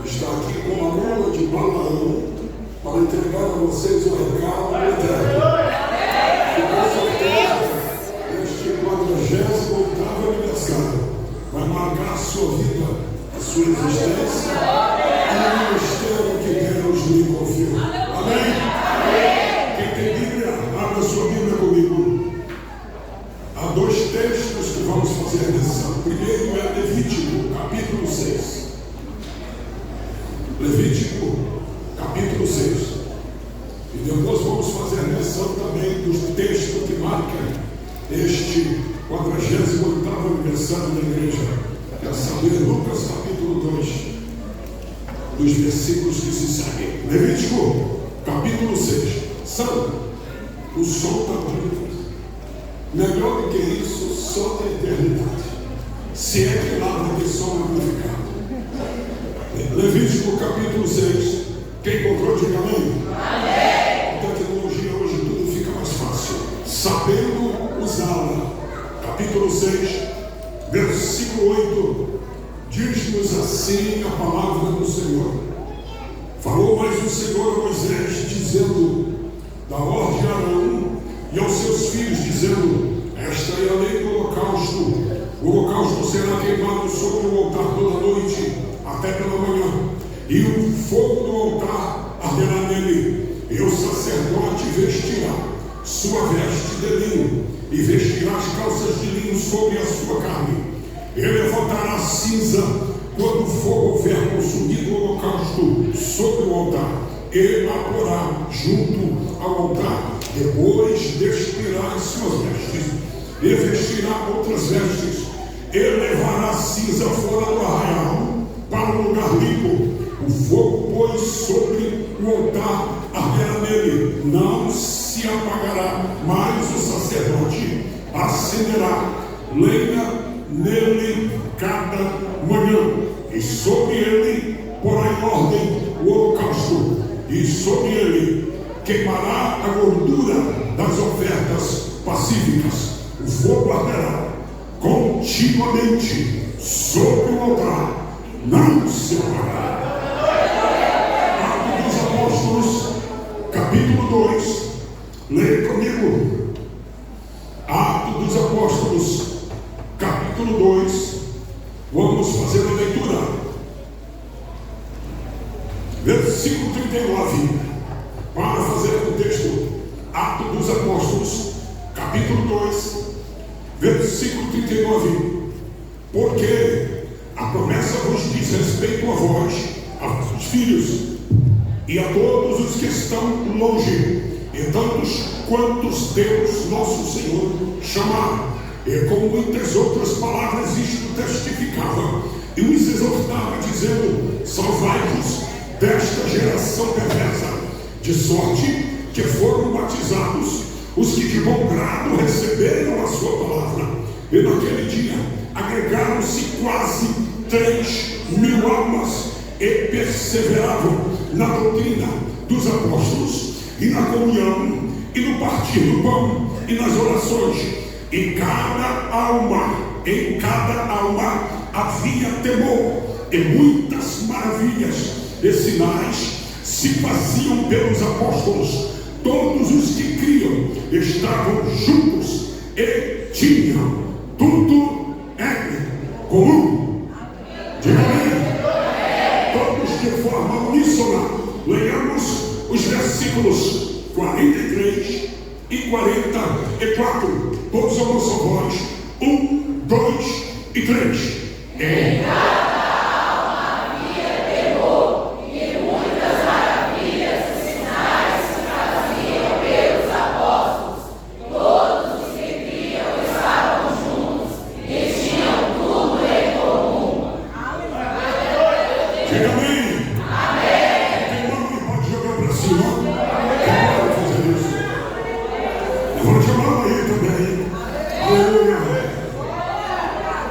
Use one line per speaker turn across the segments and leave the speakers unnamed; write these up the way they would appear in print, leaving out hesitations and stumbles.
está aqui com a mula de Balaão para entregar a vocês o recado eterno. E com certeza, este 48º aniversário vai marcar a sua vida, a sua existência e o ministério que Deus lhe confiou. Amém? Quem tem Bíblia, abra sua Bíblia comigo. Há dois textos que vamos fazer lição. O primeiro é Levítico, capítulo 6. Levítico, capítulo 6. E depois vamos fazer lição também dos textos que marcam este 48º aniversário da igreja. É saber Lucas, capítulo 2, dos versículos que se seguem. Levítico, capítulo 6. Santo, o som está bonito. Melhor do que isso, só da eternidade. Se é que nada que som amplificado. Levítico capítulo 6. Quem encontrou, diga amém. Amém. A tecnologia hoje tudo fica mais fácil. Sabendo usá-la. Capítulo 6, versículo 8. Diz-nos assim a palavra do Senhor. Falou mais o Senhor a Moisés, dizendo: da ordem a Arão e aos seus filhos, dizendo: esta é a lei do holocausto. O holocausto será queimado sobre o altar toda noite, até pela manhã, e o fogo do altar arderá nele, e o sacerdote vestirá sua veste de linho, e vestirá as calças de linho sobre a sua carne. Ele levantará a cinza quando o fogo houver consumido o holocausto sobre o altar, e a porá junto ao altar. Depois despirá as suas vestes, e vestirá outras vestes. Ele levará a cinza fora do arraial para um lugar limpo. O fogo, pois, sobre o altar arderá nele, não se apagará, mas o sacerdote acenderá lenha nele cada manhã, e sobre ele porá em ordem o holocausto, e sobre ele queimará a gordura das ofertas pacíficas. O fogo arderá continuamente sobre o altar, não se apagará. Atos dos Apóstolos, capítulo 2. Leia comigo. Atos dos Apóstolos, capítulo 2. Vamos fazer a leitura. Versículo 39. Para fazer o texto. Atos dos Apóstolos, capítulo 2, versículo 39. Porque a promessa vos diz respeito a vós, a vossos filhos, e a todos os que estão longe, e tantos quantos Deus nosso Senhor chamar. E com muitas outras palavras isto testificava, e os exortava, dizendo: salvai-vos desta geração perversa. De sorte que foram batizados os que de bom grado receberam a sua palavra. E naquele dia agregaram-se quase 3.000 almas, e perseveravam na doutrina dos apóstolos, e na comunhão, e no partir do pão, e nas orações. Em cada alma havia temor, e muitas maravilhas e sinais se faziam pelos apóstolos. Todos os que criam estavam juntos e tinham tudo em comum. Diga amém. Todos de forma uníssona. Leiamos os versículos 43 e 44. Todos a nossa voz. 1, 2 e 3.
Em cada alma havia temor, e muitas maravilhas e sinais se faziam pelos apóstolos. Todos os que criam estavam juntos e tinham tudo em comum.
Diga amém. Amém. Quem não pode jogar para cima? Quem pode fazer isso? Levante a mão aí também. Aleluia.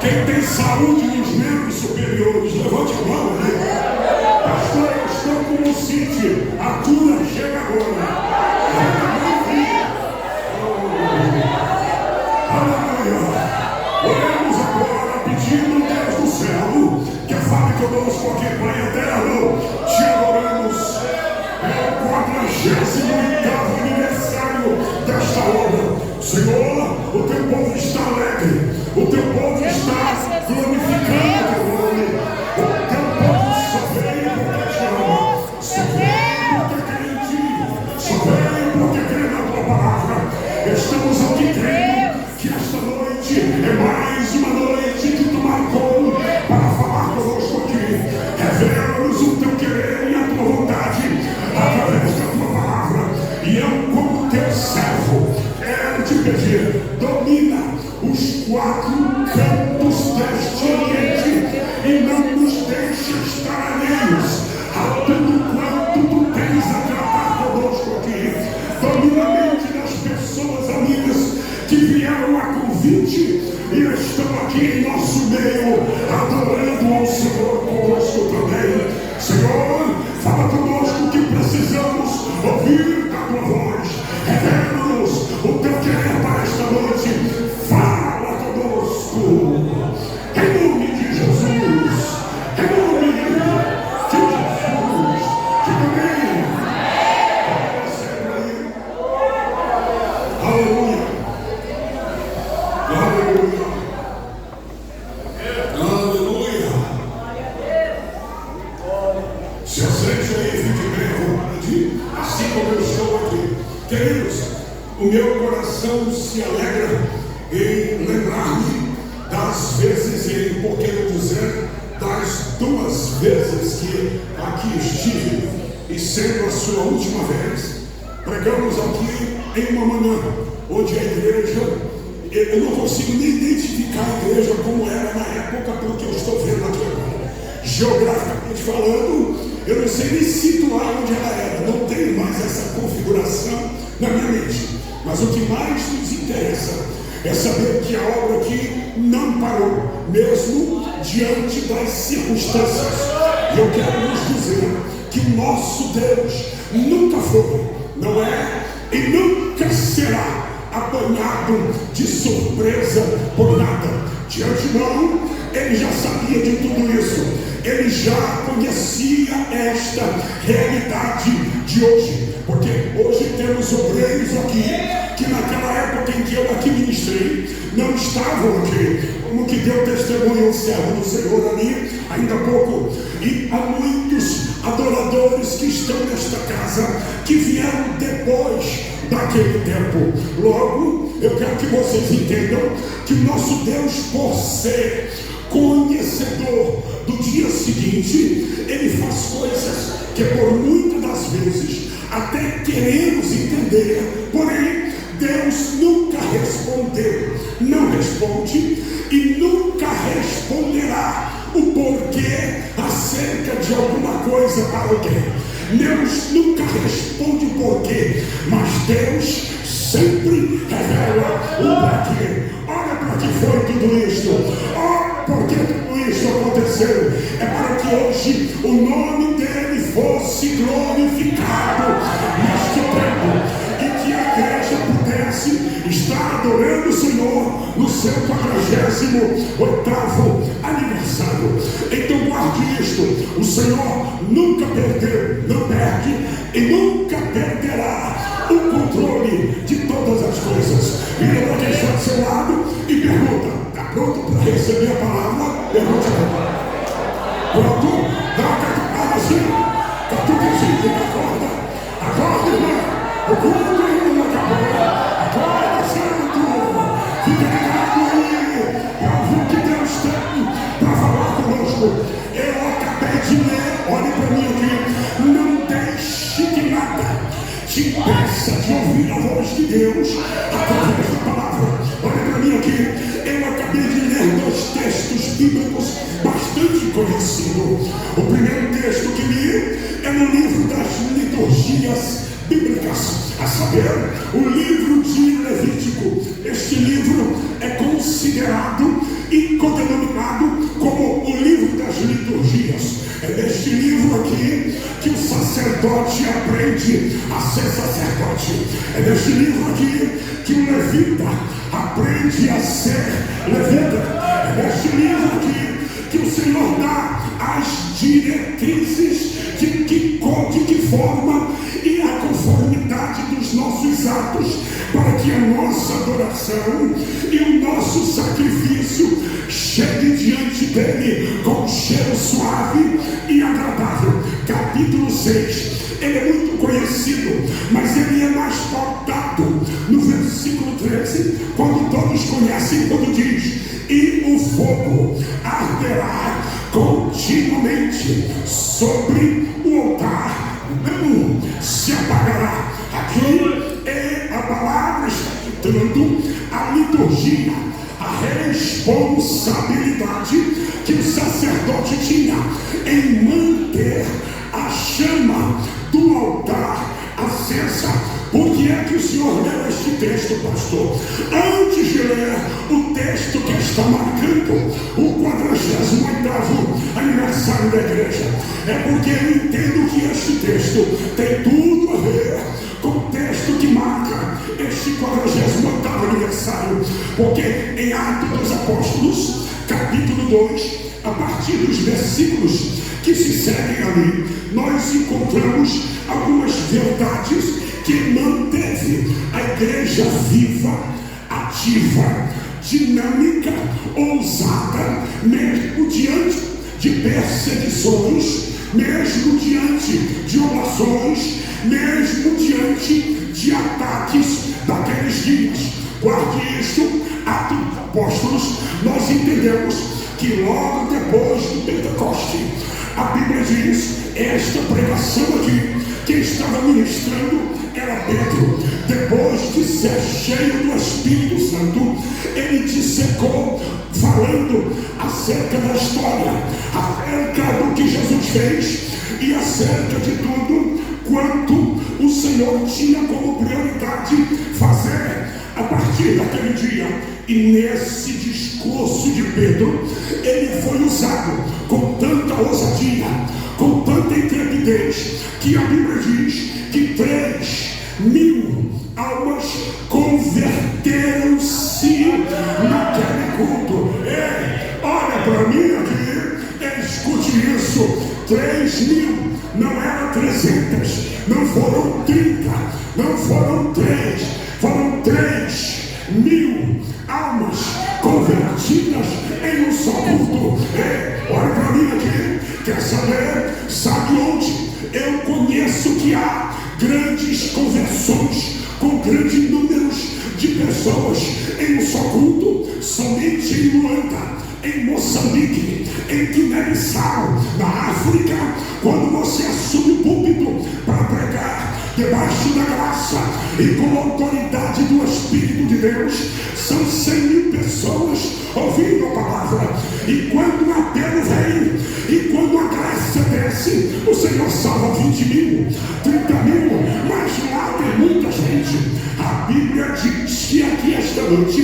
Quem tem saúde nos membros superiores, levante a mão aí. Pastor, eu estou como o Cid. A cura chega agora. Aleluia. Oremos agora pedindo, Deus do céu, que a fábrica conosco aqui, Pai eterno, te adoramos. É o 48º aniversário desta obra. Senhor, o teu povo está alegre, o teu povo está glorificando o teu nome. O teu povo só veio porque te ama, só veio porque crê em ti, só veio porque crê na tua palavra. Estamos aqui crendo que esta noite é mais uma noite que tu marcou para falar conosco aqui. Revela-nos o teu querer e a tua vontade através da tua palavra. E eu, como teu servo, quero te pedir, domina os 4 cantos deste ambiente e não nos deixe estar alheios a tudo quanto tu tens a tratar conosco aqui. Domina a mente das pessoas amigas que vieram a convite e estão aqui em nosso meio, adorando ao Senhor conosco também. Senhor, fala conosco que precisamos ouvir da tua voz. Revela-nos o teu querer para esta noite. Fala conosco. Em nome de Jesus. Em nome de Jesus. Diga amém. Aleluia. Aleluia. Aleluia. Se aceite aí, fique bem à vontade, assim como eu estou aqui. Queridos, o meu coração se alegra em lembrar-me das vezes, e por que não dizer, das 2 vezes que aqui estive, e sendo a sua última vez, pregamos aqui em uma manhã, onde a igreja, eu não consigo nem identificar a igreja como era na época, porque eu estou vendo aqui agora. Geograficamente falando, eu não sei nem situar onde ela era, não tenho mais essa configuração na minha mente. Mas o que mais nos interessa é saber que a obra aqui não parou, mesmo diante das circunstâncias. E eu quero nos dizer que o nosso Deus nunca foi, não é e nunca será apanhado de surpresa por nada. De antemão, ele já sabia de tudo isso. Ele já conhecia esta realidade de hoje, porque hoje temos obreiros aqui que naquela época em que eu aqui ministrei não estavam aqui, como que deu testemunho ao servo do Senhor ali ainda há pouco. E há muitos adoradores que estão nesta casa que vieram depois daquele tempo. Logo, eu quero que vocês entendam que o nosso Deus, por ser conhecedor do dia seguinte, ele faz coisas que por muitas das vezes até queremos entender, porém Deus nunca respondeu, não responde e nunca responderá o porquê acerca de alguma coisa para alguém. Deus nunca responde o porquê, mas Deus sempre revela o porquê. Olha para que foi tudo isso. Olha porque tudo isso aconteceu. É para que hoje o nome dele fosse glorificado neste tempo, e que a igreja pudesse estar adorando o Senhor no seu 48º aniversário. Então guarde isto: o Senhor nunca perdeu, não perde e nunca perderá o controle de todas as coisas. Vira para quem está do seu lado e pergunta: está pronto para receber a palavra? Pergunte a ele. Pronto? Dá uma catucada assim, catuquezinho, acorda, acorda, irmã, o culto ainda não acabou, acorda, santo, fica ligado aí, para ouvir o que Deus tem para falar conosco. Eu acabei de ler, olhe para mim aqui, não deixe que nada te impeça de ouvir a voz de Deus através da palavra. Olha para mim aqui, eu acabei de ler 2 textos bíblicos bastante conhecidos. O primeiro texto que li é no livro das liturgias bíblicas, a saber, o livro de Levítico. Este livro é considerado e codenominado como o livro das liturgias. É neste livro aqui que o sacerdote aprende a ser sacerdote. É neste livro aqui que o levita aprende a ser levita. É neste livro aqui que que o Senhor dá as diretrizes de que forma e a conformidade dos nossos atos, para que a nossa adoração e o nosso sacrifício chegue diante dele com um cheiro suave e agradável. Capítulo 6. Ele é muito conhecido, mas ele é mais pautado no versículo 13, quando todos conhecem, quando diz: e o fogo arderá continuamente sobre o altar, não se apagará. Aqui é a palavra está citando a liturgia, a responsabilidade que o sacerdote tinha em manter a chama do altar acesa. Por que é que o Senhor leu este texto, pastor? Antes de ler o texto que está marcando o 48º aniversário da igreja, é porque eu entendo que este texto tem tudo a ver com o texto que marca este 48º aniversário, porque em Atos dos Apóstolos, capítulo 2, a partir dos versículos que se seguem ali, nós encontramos algumas verdades que manteve a igreja viva, ativa, dinâmica, ousada, mesmo diante de perseguições, mesmo diante de orações, mesmo diante de ataques daqueles dias. Guarde isso, Atos dos Apóstolos. Nós entendemos que logo depois do Pentecoste, a Bíblia diz, esta pregação aqui, quem estava ministrando era Pedro. Depois de ser cheio do Espírito Santo, ele dissecou, falando acerca da história, acerca do que Jesus fez e acerca de tudo quanto o Senhor tinha como prioridade fazer a partir daquele dia. E nesse discurso de Pedro, ele foi usado com tanta ousadia, com tanta intrepidez, que a Bíblia diz que 3.000 almas converteram-se naquele culto. Ei, olha para mim aqui, escute isso: 3.000, não eram 300, não foram 30, não foram 3, foram 3.000 almas convertidas em um só culto. Olha para mim aqui, quer saber? Sabe onde eu conheço que há grandes conversões com grandes números de pessoas em um só culto? Somente em Luanda, em Moçambique, em Guiné-Bissau, na África. Quando você assume o púlpito para pregar debaixo da graça e com a autoridade do Espírito de Deus, são 100.000 pessoas ouvindo a palavra. E quando o apelo vem, e quando a graça desce, o Senhor salva 20.000, 30.000, mas lá tem muita gente. A Bíblia diz que aqui esta noite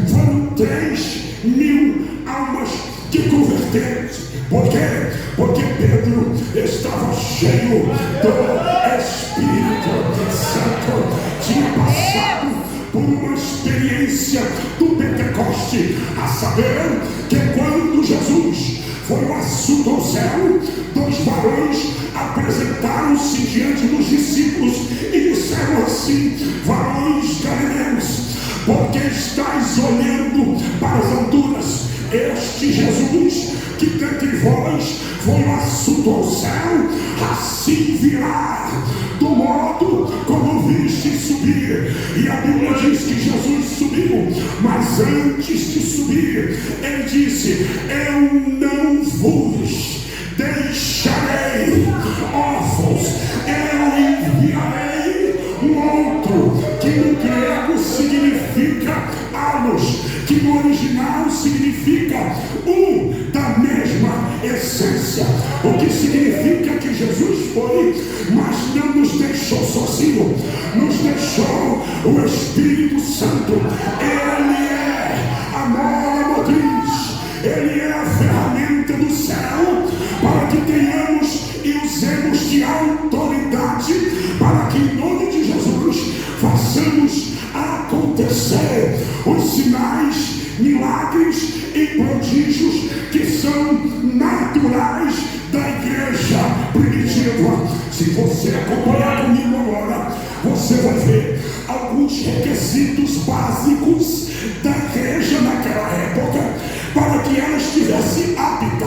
foram 3.000 almas que converteram-se. Por quê? Porque Pedro estava cheio do Espírito Santo, tinha passado por uma experiência do Pentecoste, a saber que quando Jesus foi assunto ao céu, 2 varões apresentaram-se diante dos discípulos e disseram assim: varões galileus, porque estáis olhando para as alturas? Este Jesus que dentre vós foi assunto ao céu, assim virá do modo como viste subir. E a Bíblia diz que Jesus subiu, mas antes de subir, ele disse: eu não vos deixarei órfãos, eu enviarei um outro, que no grego significa alos, que no original significa da mesma essência, o que significa que Jesus foi, mas não nos deixou sozinho, nos deixou o Espírito Santo. Ele é a mola motriz, ele é a ferramenta do céu, para que tenhamos e usemos de autoridade, para que em nome de Jesus façamos acontecer os sinais, milagres e prodígios que são você vai ver alguns requisitos básicos da igreja naquela época para que ela estivesse apta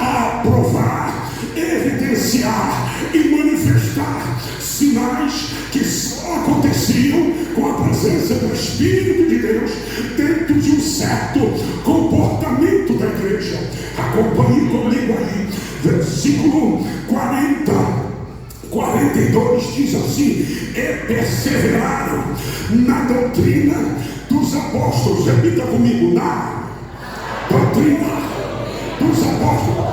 a provar, evidenciar e manifestar sinais que só aconteciam com a presença do Espírito de Deus dentro de um certo comportamento da igreja. Acompanhe comigo aí, versículo 42 diz assim: e perseveraram na doutrina dos apóstolos. Repita comigo: na doutrina dos apóstolos.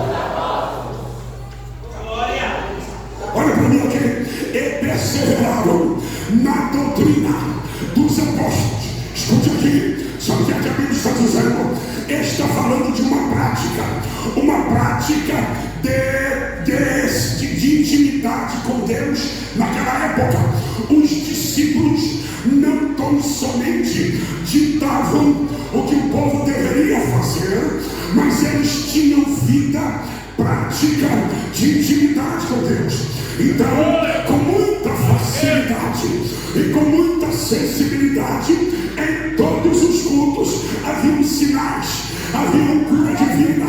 Olha para mim aqui: e perseveraram na doutrina dos apóstolos. Escute aqui, sabe o que a Bíblia está dizendo? Está falando de uma prática de intimidade com Deus naquela época. Os discípulos não tão somente ditavam o que o povo deveria fazer, mas eles tinham vida prática de intimidade com Deus. Então, com muita facilidade e com muita sensibilidade, em todos os cultos haviam sinais, haviam cura divina,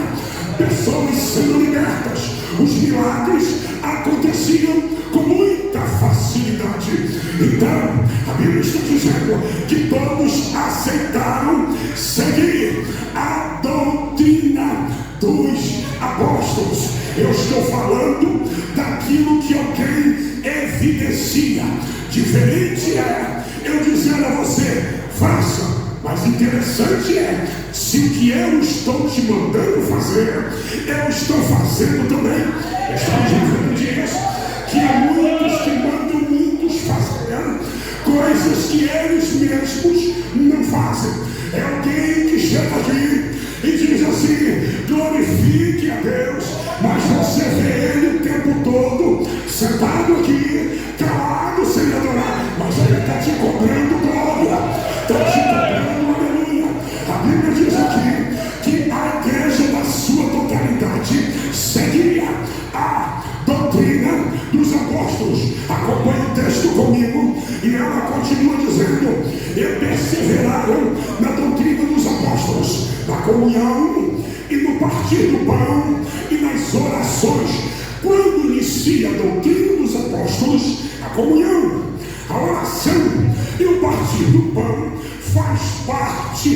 pessoas sendo libertas, os milagres aconteciam com muita facilidade. Então, a Bíblia está dizendo que todos aceitaram seguir a doutrina dos apóstolos. Eu estou falando daquilo que alguém evidencia. Diferente é eu dizer a você: faça. Mas interessante é, se o que eu estou te mandando fazer, eu estou fazendo também. Estamos vivendo dias que há muitos que mandam muitos fazer coisas que eles mesmos não fazem. É alguém que chega aqui e diz assim: glorifique a Deus, mas você vê ele o tempo todo sentado aqui, calado, sem adorar, mas ele está te cobrando glória, está te cobrando aleluia. A Bíblia diz aqui que a igreja na sua totalidade seguia a doutrina dos apóstolos. Acompanhe o texto comigo e ela continua dizendo: e perseveraram na doutrina dos apóstolos, na comunhão e no partir do pão e nas orações. Quando inicia a doutrina dos apóstolos, a comunhão, a oração e o partir do pão faz parte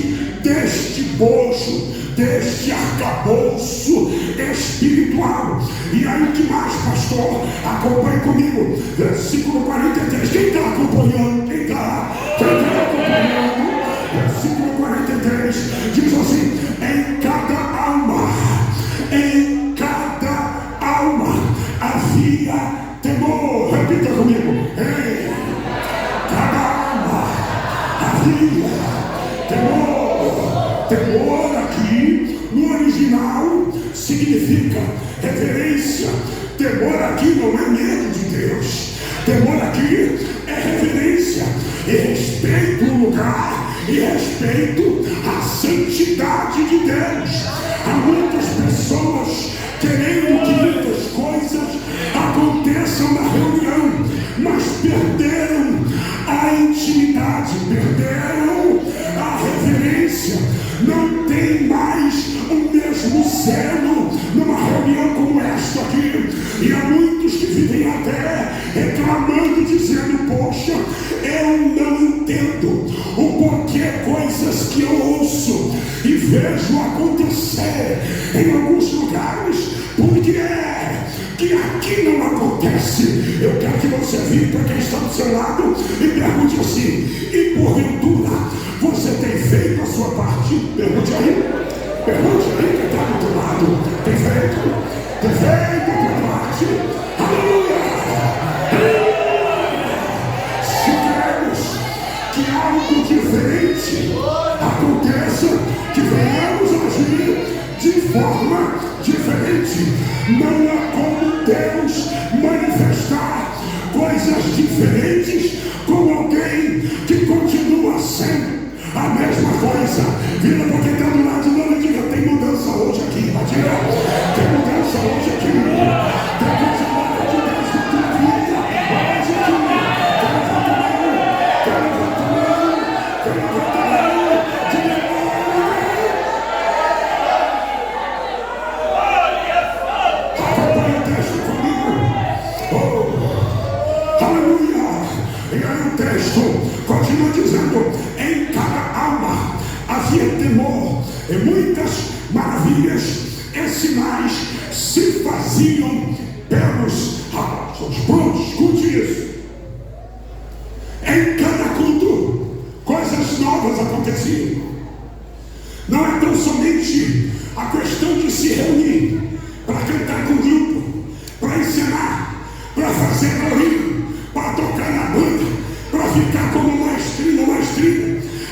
deste bojo, deste arcabouço espiritual. E aí o que mais, pastor? Acompanhe comigo, versículo 43. Quem está acompanhando? Quem está acompanhando? Versículo 43 diz assim: em cada alma havia temor. Repita comigo: em cada alma havia temor. Temor aqui no original significa reverência. Temor aqui não é medo de Deus. Temor aqui é reverência e respeito ao lugar e respeito à santidade de Deus. Há muitas pessoas querendo que muitas coisas aconteçam na reunião, mas perderam a intimidade, perderam a reverência, não tem mais o mesmo zelo numa reunião como esta aqui. E há muitos que vivem até reclamando, dizendo: poxa, eu não entendo o porquê coisas que eu ouço e vejo acontecer em alguns lugares, porque é que aqui não acontece. Eu quero que você vire para quem está do seu lado e pergunte assim: e porventura você tem feito a sua parte? Pergunte aí quem está do teu lado: tem feito a tua parte? Aleluia! Se queremos que algo diferente aconteça, que venhamos agir de forma diferente. Não há como Deus manifestar coisas diferentes com alguém que continua sendo a mesma coisa. Vira para quem está do lado de novo e diga: tem mudança hoje aqui. Diga: tem mudança hoje aqui. Tem coisa nova de Deus na tua vida hoje aqui. e muitas maravilhas e sinais se faziam pelos apóstolos. Pronto, escute isso. Em cada culto, coisas novas aconteciam. Não é tão somente a questão de se reunir para cantar com o grupo, para ensinar, para fazer corrida, para tocar na banda, para ficar como maestrina,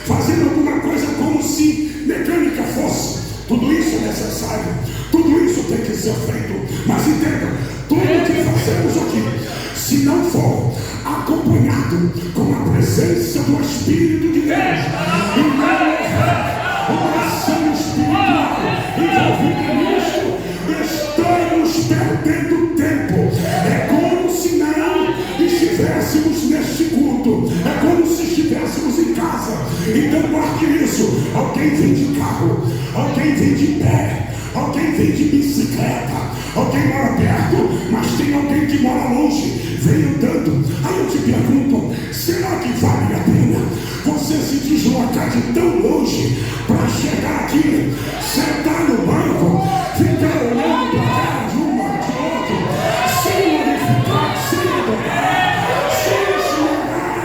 fazendo alguma coisa como se mecânica fosse. Tudo isso é necessário, tudo isso tem que ser feito. Mas entenda, tudo que fazemos aqui, se não for acompanhado com a presença do Espírito de Deus, e não houver uma ação espiritual envolvida nisso, estamos perdendo tempo. É como se não estivéssemos neste culto, é como se estivéssemos em casa. Então guarde isso. Alguém vem de carro, alguém vem de pé, alguém vem de bicicleta, alguém mora perto, mas tem alguém que mora longe, vem andando. Aí eu te pergunto, será que vale a pena você se deslocar de tão longe para chegar aqui, sentar no banco, ficar olhando para a cara de uma, de outro, sem modificar, sem adorar, sem chorar?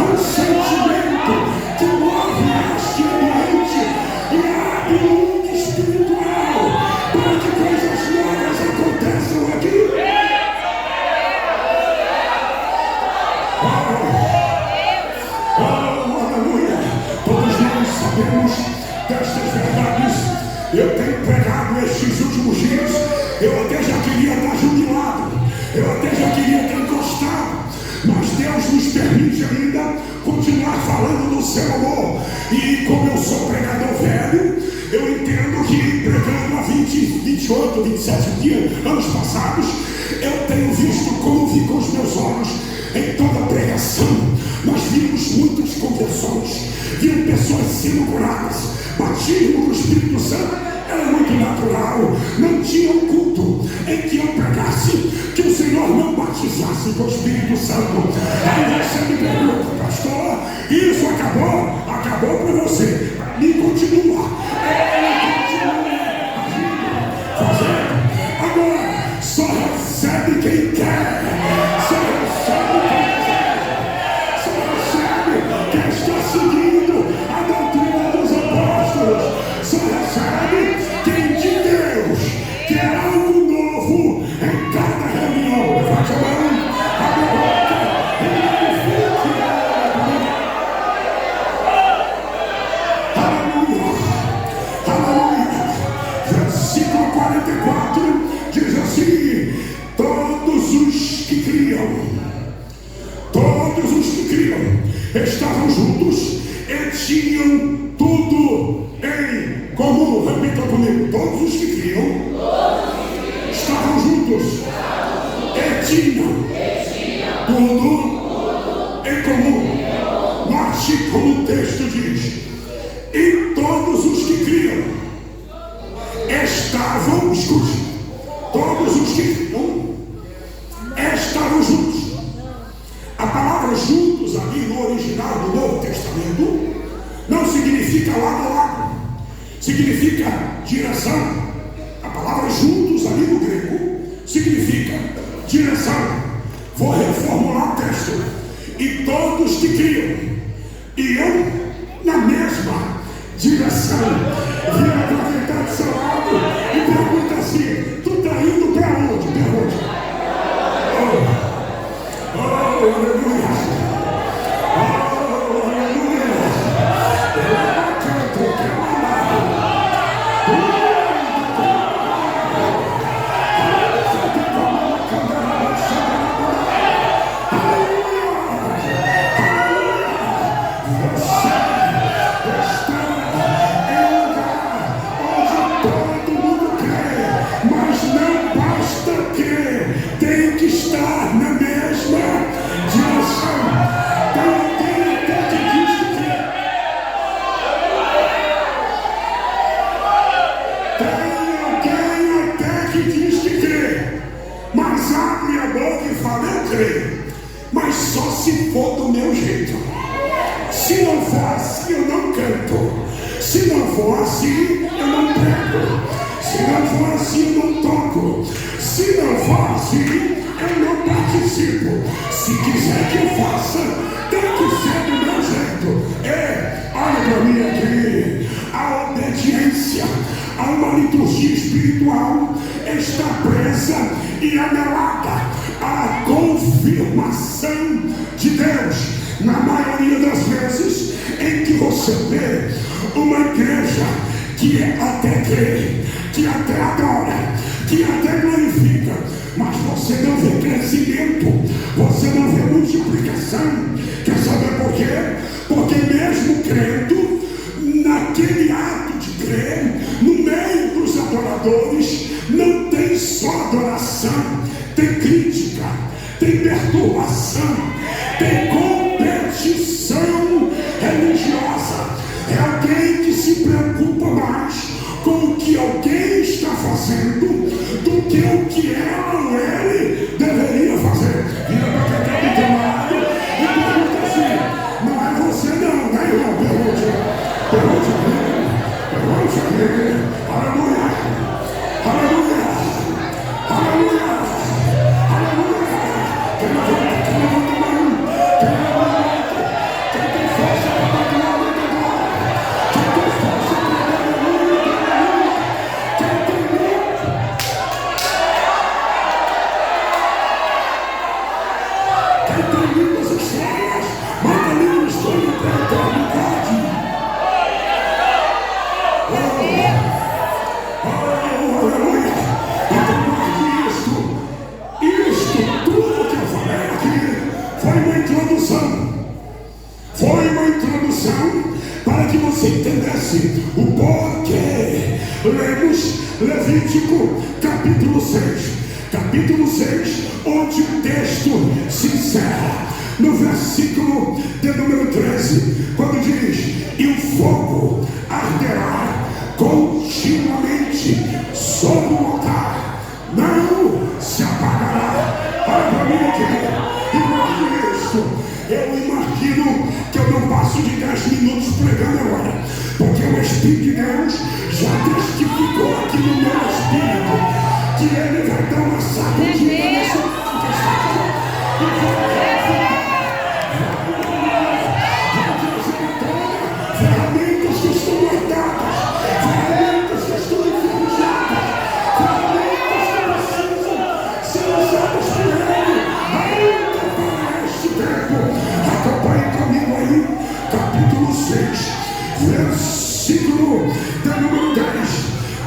Um sentimento que move este ambiente e abre um mundo espiritual para que coisas novas aconteçam aqui. Aleluia! Todos nós sabemos destas verdades. Eu tenho pregado estes últimos dias. Eu até já queria estar jubilado, eu até já queria ter encostado, mas Deus nos permite ainda continuar falando do seu amor. E como eu sou pregador velho, eu entendo que pregando há 20, 28, 27 anos passados, eu tenho visto como vi com os meus olhos em toda a pregação. Nós vimos muitas conversões, vimos pessoas sendo curadas, batismo do Espírito Santo era muito natural. Não tinha um culto em que eu pregasse que o Senhor não batizasse com o Espírito Santo. Aí você me pergunta, pastor, isso acabou? Acabou para você. Para mim continua. Ele continua agindo, fazendo. Agora, só recebe quem quer. Só recebe quem quer. Só recebe quem está seguindo a doutrina dos apóstolos. Só recebe quem de Deus quer algo novo em cada reunião. Levante a mão, abre a boca e magnifique. Aleluia, aleluia. Versículo 44 diz assim: todos os que criam estavam juntos e tinham tudo em comum. Repita comigo: todos os que criam estavam juntos e tinham tudo em comum. Note como o texto diz: e todos os que criam estavam, escute, todos os que criam estavam juntos. A palavra juntos ali no original do Novo Testamento não significa lado a lado, significa direção. A palavra juntos ali no grego significa direção. Vou reformular o texto: e todos que criam, e eu na mesma direção. Vira para quem está do seu lado e pergunta assim: tu está indo para onde? Pergunta. Oh, aleluia. Oh, aleluia. Mas só se for do meu jeito. Se não for assim, eu não canto. Se não for assim, eu não prego. Se não for assim, eu não toco. Se não for assim, eu não participo. Se quiser que eu faça, tem que ser do meu jeito. Olha para mim aqui. A obediência a uma liturgia espiritual está presa e anelada à confirmação de Deus. Na maioria das vezes em que você vê uma igreja que até crê, que até adora, que até glorifica, mas você não vê crescimento, você não vê multiplicação. Quer saber por quê? Porque mesmo crendo, naquele ato de crer, no meio dos adoradores, não tem só adoração, tem crítica, tem perturbação, tem competição religiosa. É alguém que se preocupa mais com o que alguém está fazendo do que o que ela ou ele deveria fazer. Vira para cá do teu lado e pergunta assim: não é você não, né, irmão? Pergunte a mim. Aleluia, aleluia, aleluia, aleluia. Quem levanta a mão, quem tem força para dar glória, dá glória. Quem tem força para dar aleluia, dá aleluia. Quem tem medo, quem tem línguas estranhas, manda língua estranha para a eternidade. Foi uma introdução para que você entendesse o porquê. Lemos Levítico capítulo 6, onde o texto se encerra no versículo de número 13, quando diz: e o fogo arderá continuamente sobre o altar, não se apagará. Olha para mim aqui, imagine isso. Eu imagino que eu não passo de 10 minutos pregando agora, porque o Espírito de Deus já testificou aqui no meu espírito que ele vai dar uma sacudida nessa manifestação e vai ferramentas que estão guardadas, ferramentas que estão enferrujadas, ferramentas que precisam ser usadas por ele ainda para este tempo. Acompanhe comigo aí, capítulo 6, versículo de número 10.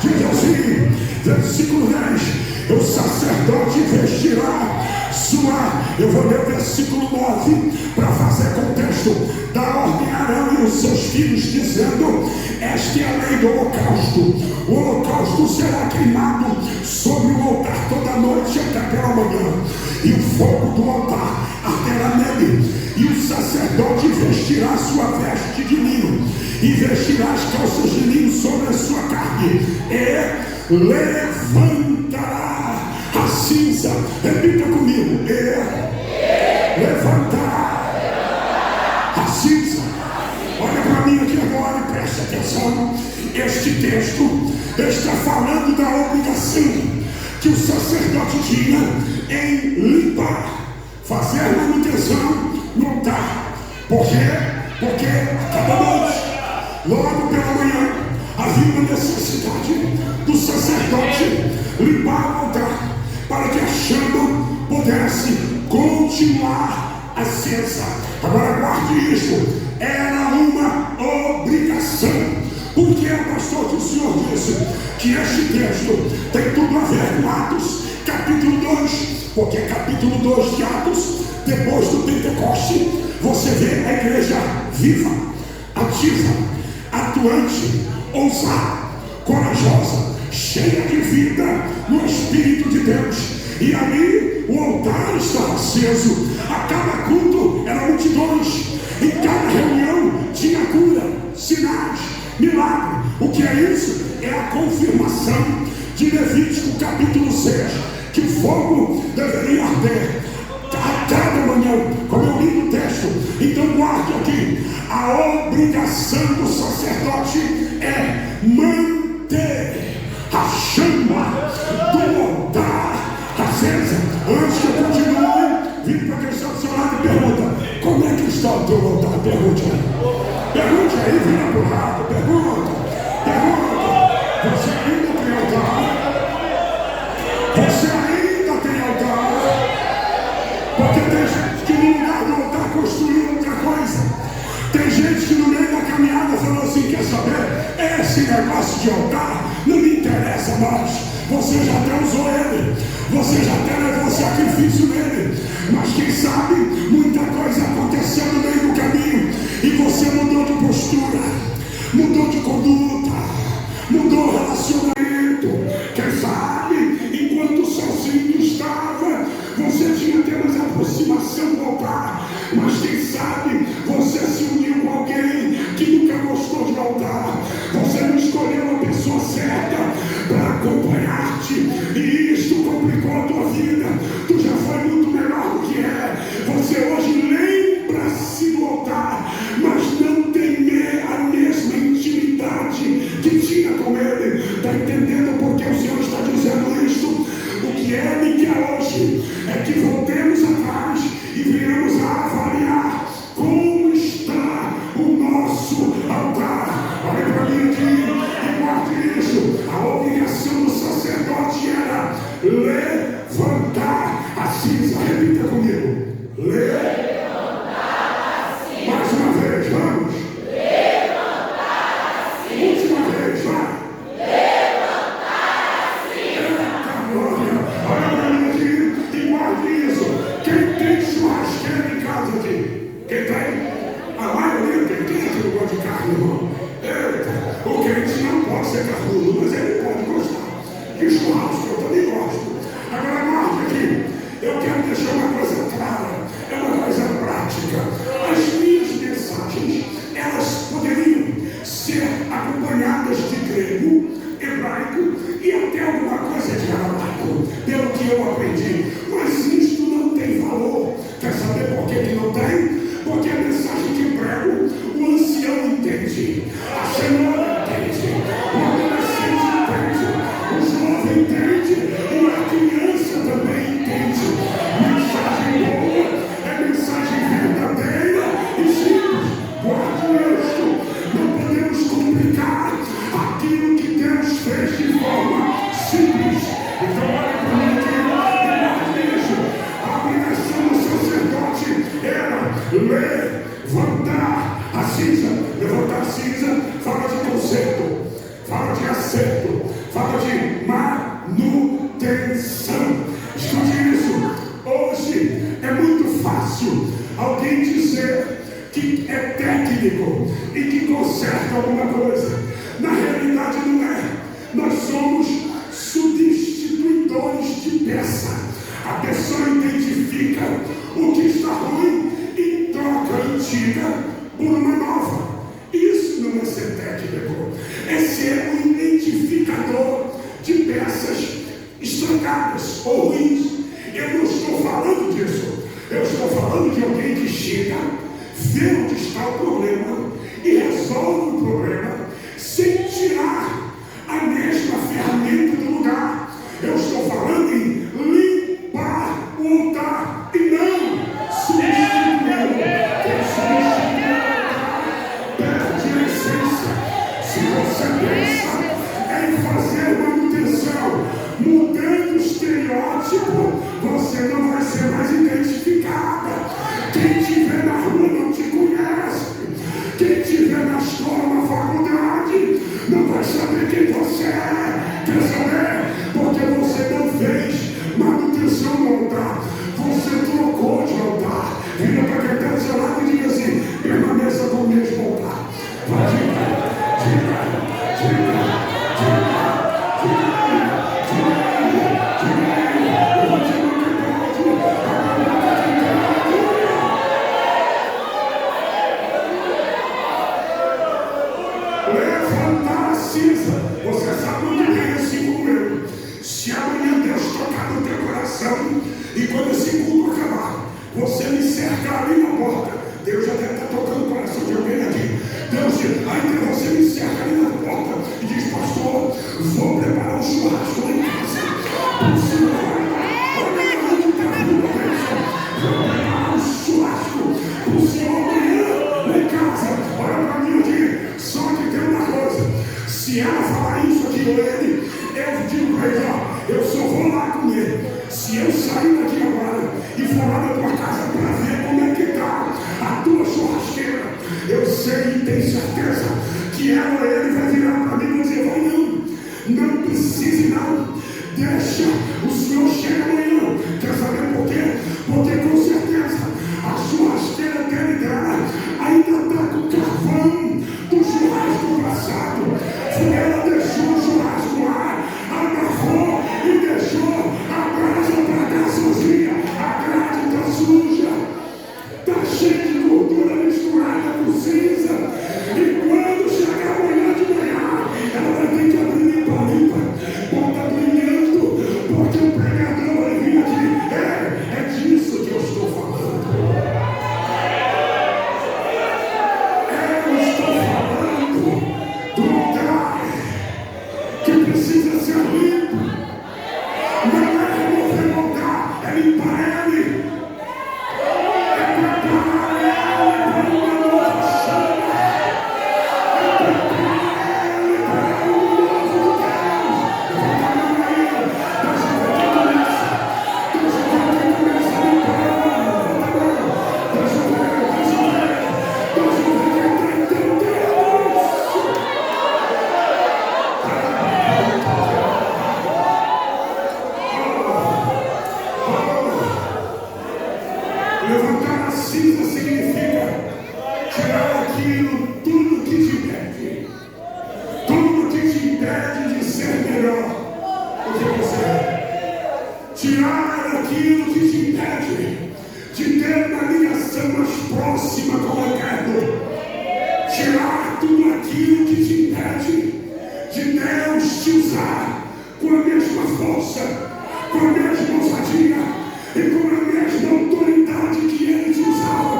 Diz assim, versículo 10: o sacerdote vestirá sua... Eu vou ler o versículo 9 para fazer contexto. Da ordem a Arão e os seus filhos, dizendo: esta é a lei do holocausto. O holocausto será queimado sobre o altar toda noite até pela manhã, e o fogo do altar arderá nele. E o sacerdote vestirá sua veste de linho, e vestirá as calças de linho sobre a sua carne, e levantará a cinza. Repita comigo: e levantará a cinza. Olha para mim aqui agora e preste atenção. Este texto está falando da obrigação que o sacerdote tinha em limpar, fazer manutenção no altar. Por quê? Porque cada noite, logo pela manhã, havia uma necessidade do sacerdote limpar o altar para que a chama pudesse continuar acesa. Agora guarde isso, era uma obrigação. Por que, pastor, que o Senhor disse que este texto tem tudo a ver com Atos capítulo 2? Porque capítulo 2 de Atos, depois do Pentecoste, você vê a igreja viva, ativa, atuante, ousada, corajosa, cheia de vida no Espírito de Deus. E ali o altar estava aceso. A cada culto eram multidões. Em cada reunião tinha cura, sinais, milagre. O que é isso? É a confirmação de Levítico capítulo 6, que o fogo deveria arder a cada manhã. Como eu li no texto, Então guarde aqui, a obrigação do sacerdote é manter a chama do altar acesa. Antes que eu continue, vire para quem está do seu lado e pergunta: como é que está o teu altar? Pergunte aí, vira para o lado, pergunta. Você ainda tem altar? Você ainda tem altar? Porque tem gente que no lugar do altar construiu outra coisa. Tem gente que no meio da caminhada falou assim: quer saber? Esse negócio de altar não me interessa mais. Você já até usou ele, você já até levou sacrifício nele, mas quem sabe muita coisa aconteceu no meio do caminho e você mudou de postura, mudou de conduta, mudou o relacionamento. Quem sabe, enquanto sozinho estava, você tinha até mais aproximação do altar, mas quem sabe você se uniu com alguém que nunca gostou de altar. Você não escolheu a pessoa certa para acompanhar-te e isso complicou a tua vida. Tu já foi muito melhor do que é. Você hoje lembra-se do altar, mas não tem a mesma intimidade que tinha com ele. Está entendendo por que o Senhor está dizendo isso? O que ele quer hoje é que voltemos atrás e venhamos a avaliar como está o nosso altar. Olha para mim aqui e guarde isso. A obrigação do sacerdote era levantar a cinza. Repita comigo: levantar a cinza. Mais uma vez, vamos. Levantar a cinza. Última vez, vai. Levantar a cinza. Glória. Olha para mim aqui e guarde isso. Quem tem churrasqueira em casa aqui? Quem tem? A maioria tem. Quem é que não gosta de carne, irmão? Eita, o crente não pode ser carnudo, mas ele pode gostar de churrasco. Eu também gosto. Agora guarde aqui. Eu quero deixar uma coisa clara, é uma coisa prática. As minhas mensagens, elas poderiam ser acompanhadas de grego, hebraico e até alguma coisa de aramaico, pelo que eu aprendi. Mas isto não tem valor. Quer saber por que não tem? Porque a mensagem que prego, o ancião entende, a senhora entende, o adolescente entende, o jovem entende e a criança também entende. Mensagem boa é mensagem verdadeira e simples. Guarde isto. Não podemos complicar aquilo que Deus fez de forma simples. Então olha para mim aqui e guarde isso. A obrigação do sacerdote era levantar a cinza. Levantar a cinza fala de conserto, fala de acerto, fala de manutenção. Escute isso. Hoje é muito fácil alguém dizer que é técnico e que conserta alguma coisa. Na realidade não é. Nós somos substituidores de peça. A pessoa identifica o que está ruim e troca a antiga por uma nova. Isso não é ser técnico, é ser um identificador de peças estragadas ou ruins. Eu não estou falando disso. Eu estou falando de alguém que chega, vê onde está o problema e resolve o problema sem tirar a mesma ferramenta do lugar. Eu estou falando em limpar o altar e não substituir. Quem substitui o altar perde a essência. Se você pensa em fazer manutenção mudando o estereótipo, você não vai ser mais identificada. Quem te vê na rua não te conhece. Quem te vê na escola, na faculdade, não vai saber quem você é. Quer saber? Porque você não fez manutenção no altar. Você trocou de altar. Vira para quem está do seu lado e diga assim: permaneça com o mesmo altar. Vai, levantar a cinza. Você sabe muito bem, assim como eu. Se amanhã Deus tocar no teu coração e quando esse culto acabar, você me cercar ali que ela ou ele vai virar para mim e dizer: vai não precise não, deixa, o Senhor chega amanhã. Quer saber por quê? Porque com certeza a churrasqueira dele e dela ainda está com o carvão do churrasco passado. Ela deixou o churrasco lá, amarrou e deixou a brasa para cá sozinha. A grade está suja, está cheia de gordura misturada com cinza. E quando chegar amanhã de manhã, ela vai ter que abrir limpa, bota brilhando, porque o pregador vai vir aqui. É disso que eu estou falando. Eu estou falando do lugar que precisa ser limpo. Não é remover o lugar, é limpar ele. É preparar ele para uma nova chama. É preparar ele para um novo Deus. Levanta a mão aí. Deixa eu ver quem começa. Deixa eu ver quem começa a limpar. Levanta a mão. Deixa eu ver quem está entendendo isso. Levantar a cinza significa tirar aquilo, tudo que te impede. Tudo que te impede de ser melhor do que você é. Tirar aquilo que te impede de ter uma ligação mais próxima com o Eterno. Tirar tudo aquilo que te impede de Deus te usar com a mesma força, com a mesma ousadia e com a mesma autoridade que Ele te usava.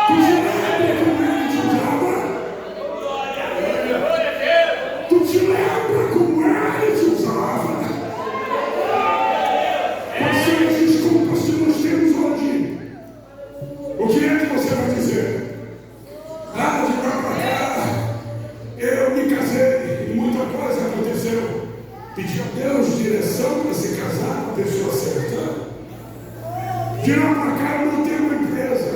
Tu te lembra como Ele te usava? Tu te lembra como Ele te usava? Quais são as desculpas que nós temos hoje? O que é que você vai dizer? De lá para cá, eu me casei e muita coisa aconteceu. Pedi a Deus direção para se casar com a pessoa certa. De lá para cá eu não tenho uma empresa.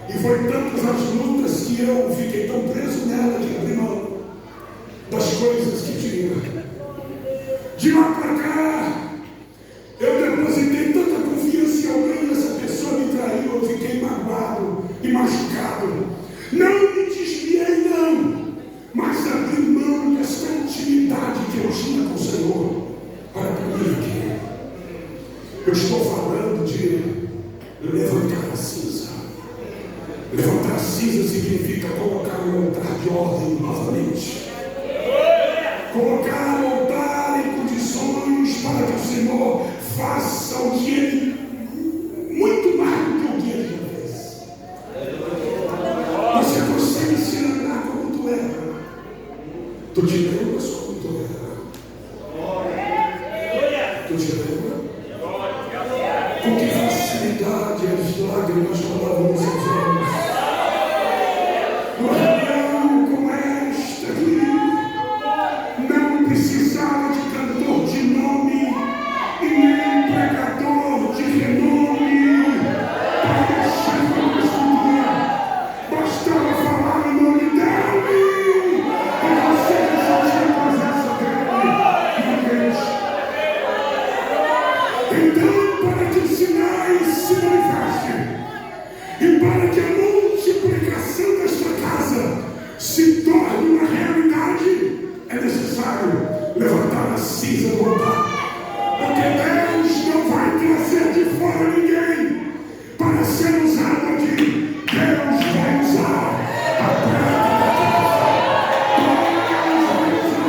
E foi tantas as lutas que eu fiquei tão preso nela que abri mão das coisas que tinha. De lá para cá eu depositei tanta confiança em alguém, essa pessoa me traiu, eu fiquei magoado e machucado. Não me desviei não, mas abri mão dessa intimidade que eu tinha com o Senhor. Olha para mim aqui. Eu estou falando de levantar a cinza. Levantar a cinza significa colocar um altar de ordem novamente. Colocar o altar em condições para que o Senhor faça o que Ele, muito mais do que o que Ele já fez. Você consegue se lembrar como tu era. Tu te lembras como tu era. Tu te lembra? Com que facilidade as lágrimas rolavam nos seus olhos. Uma reunião como esta aqui não precisava de cantor de nome e nem pregador de renome para deixar uma escultura. Bastava falar o nome dele e você sentia a presença dele. Então, para que os sinais se manifestem e para que a multiplicação desta casa se torne uma realidade, é necessário levantar a cinza do altar. Porque Deus não vai trazer de fora ninguém para ser usado aqui. Deus vai usar a prata da casa. Deus vai usar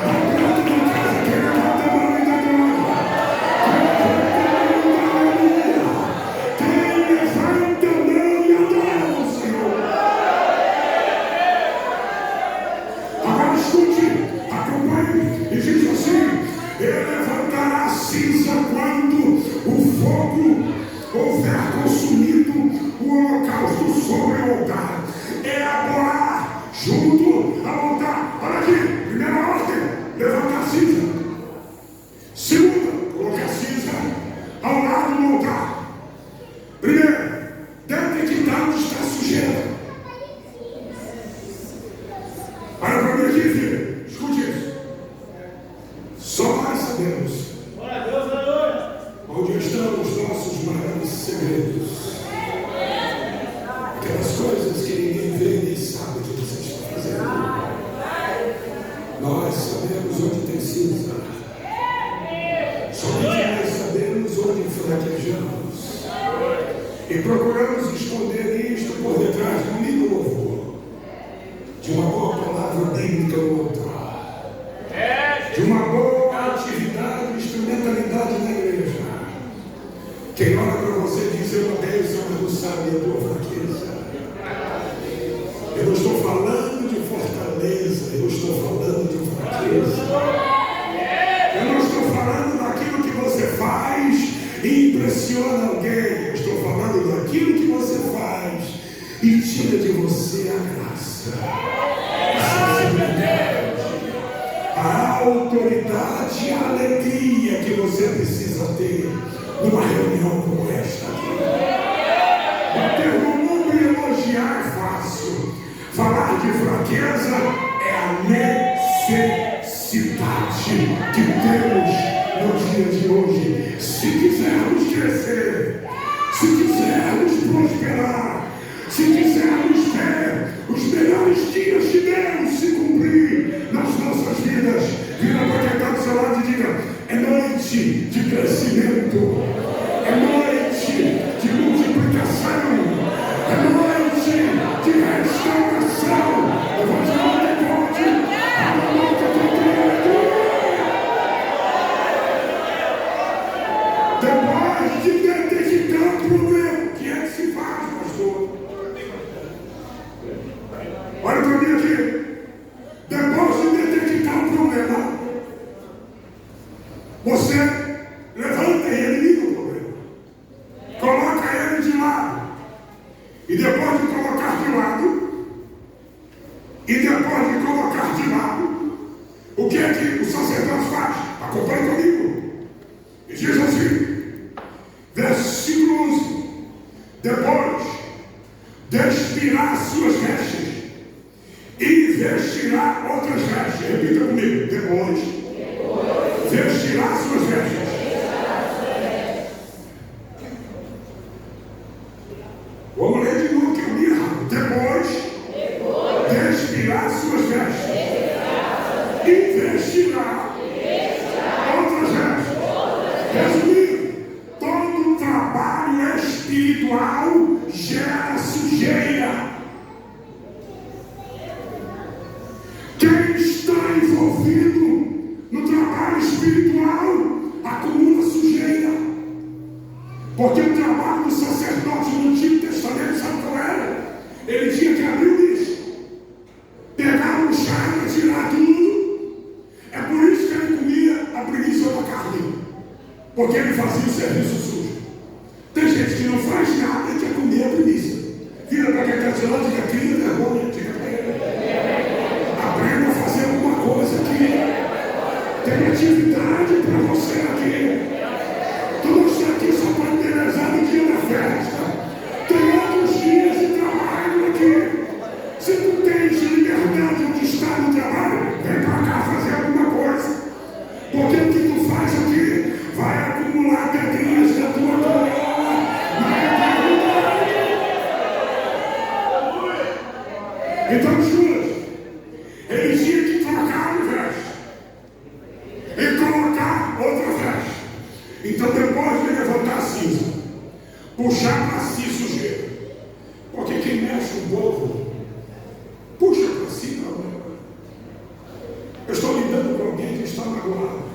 a prata da casa. Quem levanta a mão e dá glória? Quem levanta a mão e adora o Senhor? Agora escute, acompanhe e diz assim: Ele levantará a cinza quando o fogo houver consumido o holocausto sobre o altar. É adorar junto ao altar. Olha aqui, primeira ordem: levantar a cinza. Segunda, colocar a cinza ao lado do altar. Primeiro, detectar onde está a sujeira. onde estão os nossos maiores segredos. Aquelas coisas que ninguém vê nem sabe que você está fazendo. Nós sabemos onde tem cinza. Somente nós sabemos onde fraquejamos. E procuramos esconder isto por detrás de um lindo louvor, de uma boa palavra bíblica no altar, de uma boa atividade, instrumentalidade na igreja. Quem olha para você diz: eu odeio, mas não sabe a tua fraqueza. Eu não estou falando de fortaleza, eu estou falando de fraqueza. Eu não estou falando daquilo que você faz e impressiona alguém. Eu estou falando daquilo que você faz e tira de você a graça, a sensibilidade, a autoridade e a alegria que você precisa ter numa reunião como esta aqui. Bater no mundo e elogiar é fácil. Falar de fraqueza é a necessidade que temos no dia de hoje. Se quisermos crescer, se quisermos prosperar, se quisermos ter os melhores dias de Deus se cumprir nas nossas vidas, vira para quem está do seu lado e diga: é noite de crescimento, é noite de multiplicação, é noite de restauração. Levante a mão e pode, a boca do criador. Depois de detectar o problema, o que é que se faz, pastor? Olha para mim aqui. Depois de detectar o problema, você levanta e elimina o problema. Coloca ele de lado. E depois de colocar de lado, o que é que o sacerdote faz? Acompanhe comigo. E diz assim, versículo 11: depois despirá suas vestes e vestirá outras vestes. Repita comigo. Depois vestirá suas vestes. Vamos ler de novo que eu li errado. Depois despirá suas vestes e vestirá outras vestes. Resumindo, todo trabalho espiritual gera sujeira. Quem está envolvido no trabalho espiritual acumula sujeira. Porque o trabalho do sacerdote no Antigo Testamento, sabe qual era? Ele tinha que abrir o lixo, pegar o chá e tirar tudo. É por isso que ele comia a preguiça da carne, porque ele fazia o serviço sujo. Tem gente que não faz nada e quer comer a preguiça. Vira para quem está de lá e diga: cria vergonha, diga para ele. Aprenda a fazer alguma coisa aqui. Tem atividade para você aqui. Tu não está aqui só para embelezar no dia da festa. Tem outros dias de trabalho aqui. Se tu tens liberdade onde está no trabalho, vem para cá fazer alguma coisa. Porque o que tu faz aqui vai acumular pedrinhas da tua coroa na eternidade. Então, Judas, ele tinha que trocar o veste e colocar outra veste. Então, depois de levantar a cinza, puxar para si sujeira. Porque quem mexe o povo, puxa para si problema. Eu estou lidando com alguém que está magoado.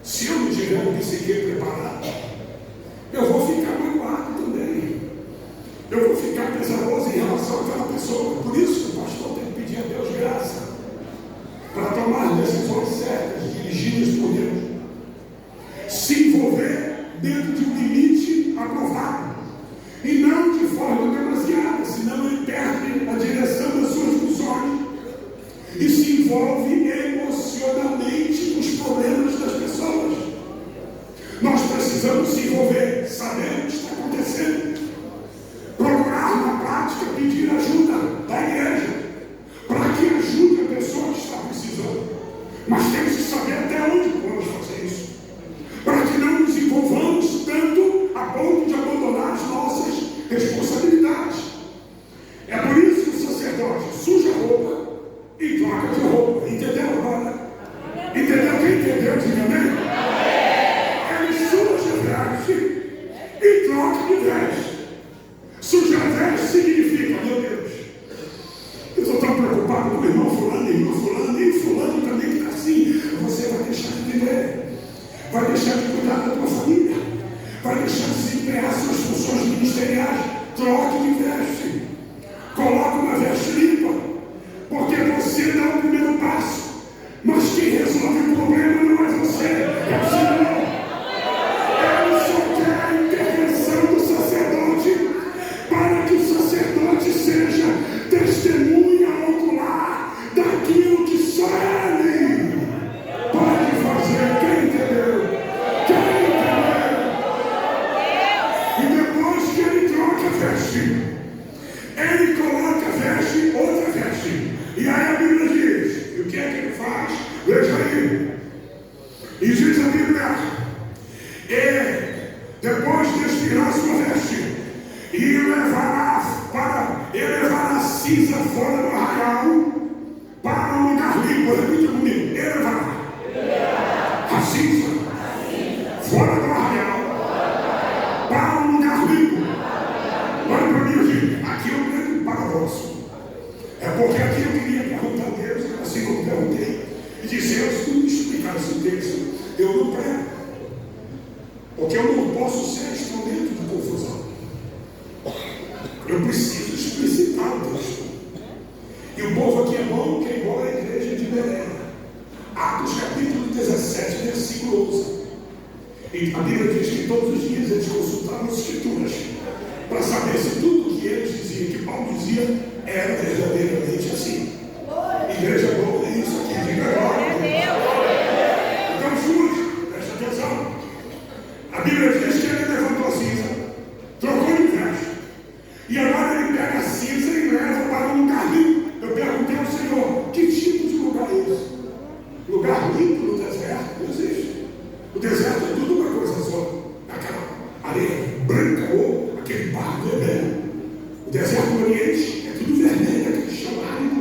Se eu não tiver o psique preparado, eu vou ficar magoado também. Eu vou ficar pesaroso em relação àquela pessoa. Por isso que o pastor tem que pedir a Deus graça para tomar decisões certas, dirigidas por Deus. Se envolver dentro de um limite aprovado e não de forma demasiada, senão ele perde a direção das suas funções e se envolve emocionalmente com os problemas das pessoas. Nós precisamos se envolver, saber o que está acontecendo, procurar na prática pedir ajuda da igreja para que ajude a pessoa que está precisando. Mas temos que saber até onde podemos fazer isso, para que não nos envolvamos troca de veste. Sujar veste significa, meu Deus, eu estou tão preocupado com o irmão fulano e fulano também que está assim. Você vai deixar de viver, vai deixar de cuidar da tua família, vai deixar de desempenhar suas funções ministeriais. Troque de veste, coloque uma veste limpa, porque você dá o primeiro passo, mas quem resolve o problema não é você, é o Senhor. Ele só quer a intervenção do sacerdote, para que o sacerdote seja testemunha ocular daquilo que só ele pode fazer. Quem entendeu? Quem entendeu? E depois que ele troca a veste, ele coloca a veste, outra veste. E aí a Bíblia diz, e o que é que ele faz? Veja aí. E diz a Bíblia, depois de expirar sua veste, e elevará a cinza fora do arraial para um lugar limpo. Repita comigo, elevará a cinza fora do arraial para um lugar limpo. Olha para mim aqui é um grande paradoxo. É porque aqui eu queria perguntar a Deus, assim como perguntei, e disse: se tu me explicar esse texto, eu não prego, porque eu não posso ser instrumento de confusão. Eu preciso explicitar o texto. E o povo aqui é bom, que é igual à igreja de Bereia. Atos capítulo 17, versículo 11. E a Bíblia diz que todos os dias eles consultavam as Escrituras para saber se tudo o que eles diziam, que Paulo dizia, era verdadeiramente assim. Igreja boa, é isso aqui, diga glória. Então escute, presta atenção. A Bíblia diz que ele levantou a cinza, trocou de veste, e agora ele pega a cinza e leva para um lugar limpo. Eu perguntei ao Senhor, que tipo de lugar é esse? Lugar limpo no deserto? Não existe. O deserto é tudo uma coisa só. Aquela areia branca ou aquele barro vermelho. O deserto do Oriente é tudo vermelho, aquele chão árido,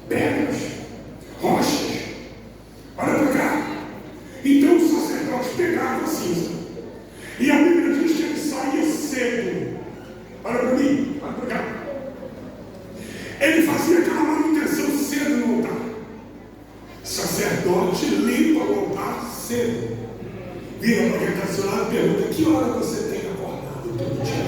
pedras, rochas. Olha para cá. Então o sacerdote pegava a cinza, e a Bíblia diz que ele saía cedo. Olha para mim, olha para cá. Ele fazia aquela manutenção cedo no altar. Sacerdote limpa o altar cedo. Vira para quem está do seu lado e pergunta: que hora você tem acordado todo dia?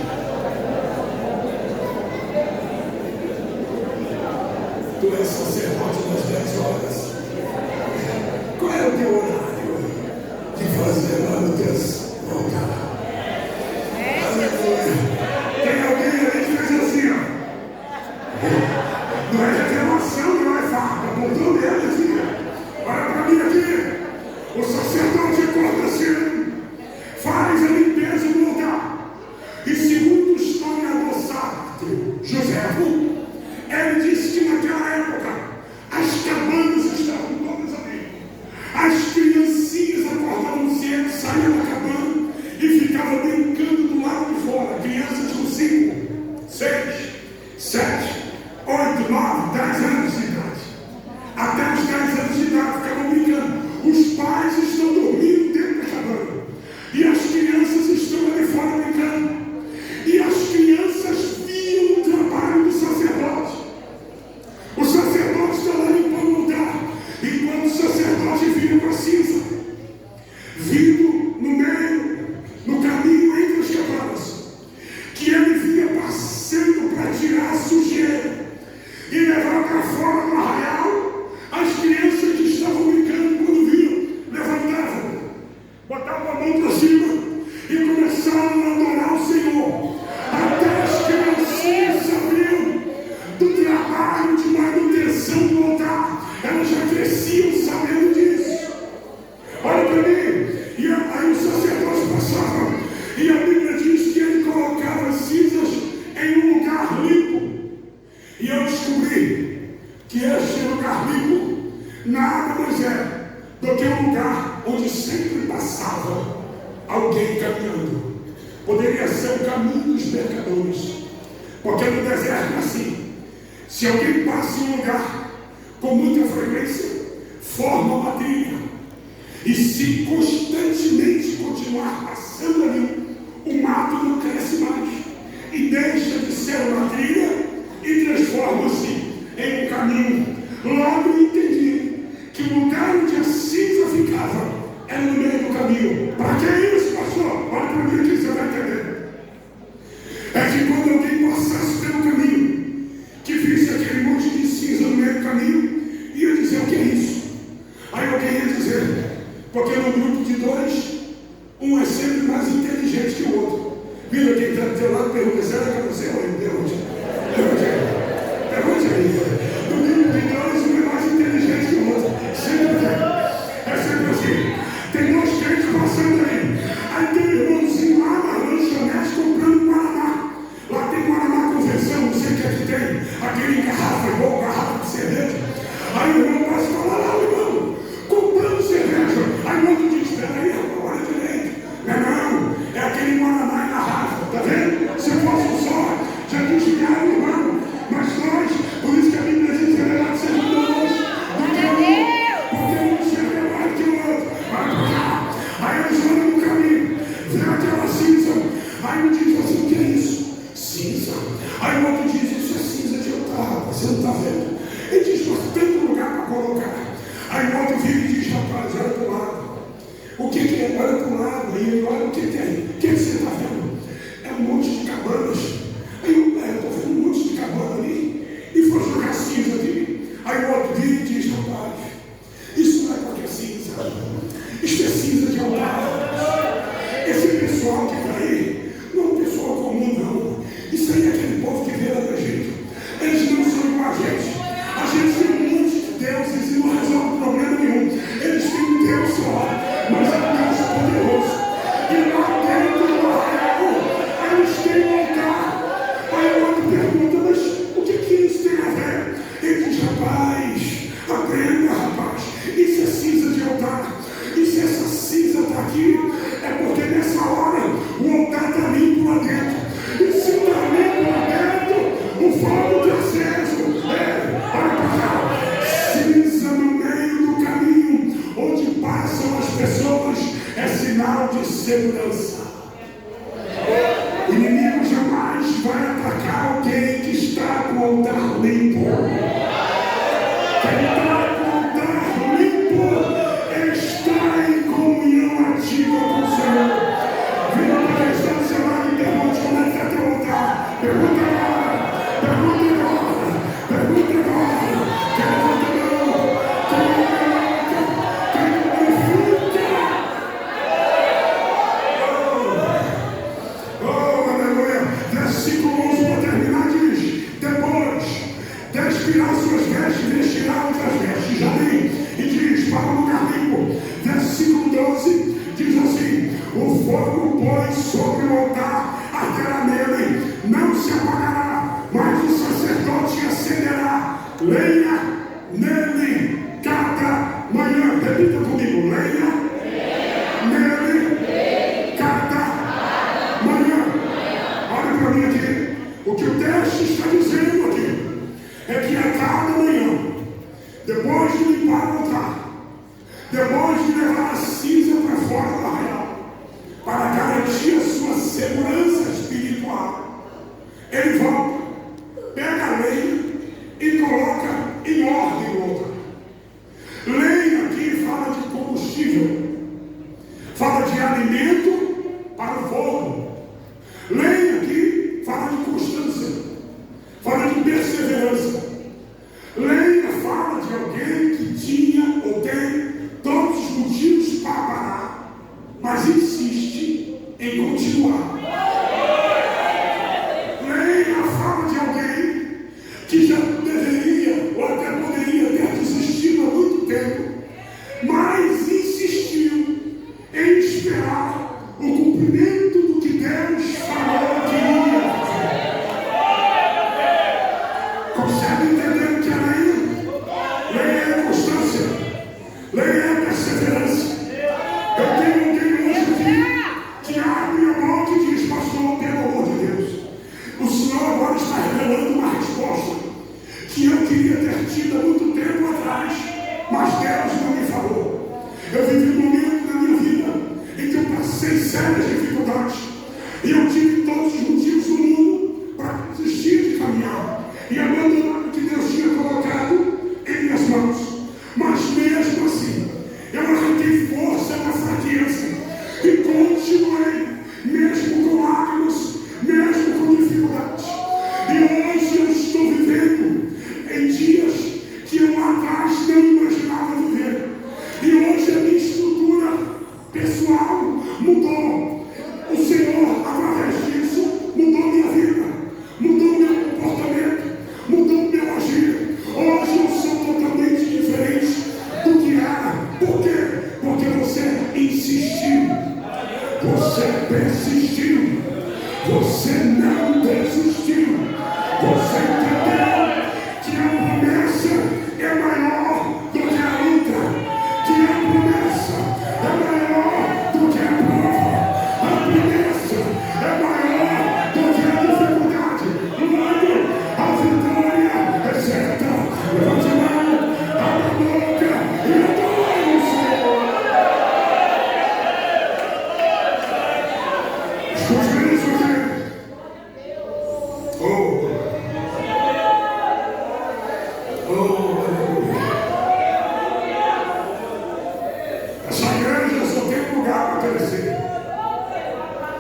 Tu és sacerdote das 10 horas. Qual é o teu horário de fazer manutenção no altar? Tem alguém ali que fez assim, ó. Não é reclamação, não é farpa, apontou dele assim. Olha para mim aqui. O sacerdote acorda cedo, faz a limpeza do altar. E segundo o historiador sábio Joséfo, ele disse que naquela época as cabanas estavam todas ali. As criancinhas acordavam cedo, saíam da cabana e ficavam brincando do lado de fora. Crianças com 5, 6, 7, 8, 9, 10 anos de idade. Até os 10 anos de idade ficavam brincando. Os pais estão dormindo dentro da cabana e as crianças estão ali fora brincando. E as crianças viam o trabalho do sacerdote. O sacerdote está lá limpando o altar, enquanto o sacerdote vira para a cinza, vindo no meio, no caminho entre as cabanas, que ele vinha passando para tirar a sujeira e levar para fora do arraial. As crianças que estavam brincando, quando viam, levantavam, botavam a mão para cima e começaram a adorar o Senhor. Até as criancinhas sabiam do trabalho de manutenção do altar. Elas já cresciam sabendo disso. Olha para mim. E aí o sacerdote passava, e a Bíblia diz que ele colocava as cinzas em um lugar limpo. E eu descobri que este lugar limpo nada mais é do que um lugar onde sempre passava alguém caminhando. Poderia ser o caminho dos pecadores, porque no deserto é assim: se alguém passa em um lugar com muita frequência, forma uma trilha, e se constantemente continuar passando ali, o mato não cresce Vira quem está do teu lado e pergunta: será que você é o Deus? Pergunte aí. No grupo de dois, um é mais inteligente que o outro. Sempre tem. É sempre assim. Tem dois crentes passando aí. Aí tem um irmãozinho lá na lanchonete comprando Guaraná. Lá tem Guaraná Convenção, não sei o que é que tem. Aquele garrafa igual garrafa de cerveja. Aí o irmão passa e fala: lá, irmão, comprando cerveja. Aí o outro diz: peraí, olha direito. Não, é aquele Guaraná em garrafa, tá vendo? Se fosse só, já desviaram o irmão. Mas nós, por isso que a Bíblia diz que é ser irmãos. Porque um se revela que o outro. Vai pra cá. Aí eles olham no caminho, vê aquela cinza. Aí um diz assim: o que é isso? Cinza. Aí o outro diz: isso é cinza de altar. Você não está vendo? Ele diz: mas tem lugar para colocar. Aí o outro vira e diz: rapaz, olha para o lado. O que é? Olha para o lado. Aí ele olha: o que tem? O que você está vendo? É um monte de cabanas. Aí eu estou vendo um monte de cabana ali. E foi jogar cinza aqui. Aí o outro vira e diz: rapaz, isso não é qualquer cinza. Isso é cinza de altar. Esse pessoal que está aí não é um pessoal comum, não. Isso aí é aquele povo que vê lá da gente. Eles não são igual a gente. A gente tem um monte de deuses e não resolve problema nenhum. Eles têm um Deus só, mas é um Deus poderoso. E lá dentro do arraial, eles têm um altar. Aí o outro pergunta: mas o que isso tem a ver? Ele diz: rapaz, aprenda, rapaz. Isso é cinza de altar. E se essa cinza está aqui, é porque nessa hora o altar está limpo lá dentro. E se está limpo lá dentro, o fogo está aceso. Olha para cá. Cinza no meio do caminho onde passam as pessoas é sinal de segurança. O inimigo jamais vai atacar alguém que está com o altar limpo. Quem está com o altar limpo está em comunhão ativa com o Senhor. Vira para a questão do seu lado e pergunte: como é que está teu altar? Pergunta agora. Pergunta agora. Pergunta agora. Quem levanta a mão? Quem aleluia. Versículo 11 para terminar diz: depois de expirar suas vestes, vestirá outras vestes. Já li. E diz: para o lugar limpo. Versículo 12 diz assim: o fogo, pois, sobre o altar arderá nele, não se apagará, mas o sacerdote acenderá lenha nele cada manhã. Repita comigo: lenha nele cada manhã. Olha para mim aqui. O que o texto está dizendo aqui é que a cada manhã, depois de limpar o altar, depois de levar a cinza para fora do arraial, para garantir a sua segurança espiritual, ele volta, pega a lenha e coloca em ordem o altar. Lenha aqui fala de combustível, fala de alimento para o fogo. Lenha aqui fala de constância, fala de perseverança. Lenha fala de alguém que tinha ou tem todos os motivos para parar, mas insiste em continuar. Lenha fala de alguém que já deveria ou até poderia ter desistido há muito tempo, mas insistiu em esperar o cumprimento do que Deus falou que iria fazer. Consegue entender o que é lenha? Lenha é constância, lenha é perseverança. Eu tenho alguém hoje aqui que abre a boca e diz: pastor, pelo amor de Deus, o Senhor agora está revelando uma resposta que eu queria ter tido há muito tempo atrás, mas Deus não me falou. Eu vivi um momento na minha vida em que eu passei sérias dificuldades e eu tive todos os motivos do mundo para desistir de caminhar e abandonar o que Deus tinha colocado em minhas mãos. Mas mesmo assim, eu arranquei força na fraqueza e continuei, mesmo com lágrimas, mesmo com dificuldades. E hoje eu estou vivendo em dias que eu lá atrás não imaginava viver. E hoje a minha estrutura pessoal mudou. O Senhor, através disso, Você persistiu. Você não desistiu. Você entendeu que a promessa é maior do que a luta. Que a promessa é maior do que a prova. A promessa é maior do que a dificuldade. Logo, a vitória é certa. Levante a mão, abra a boca e adore o Senhor. Escute isso, gente. Essa igreja só tem um lugar para crescer.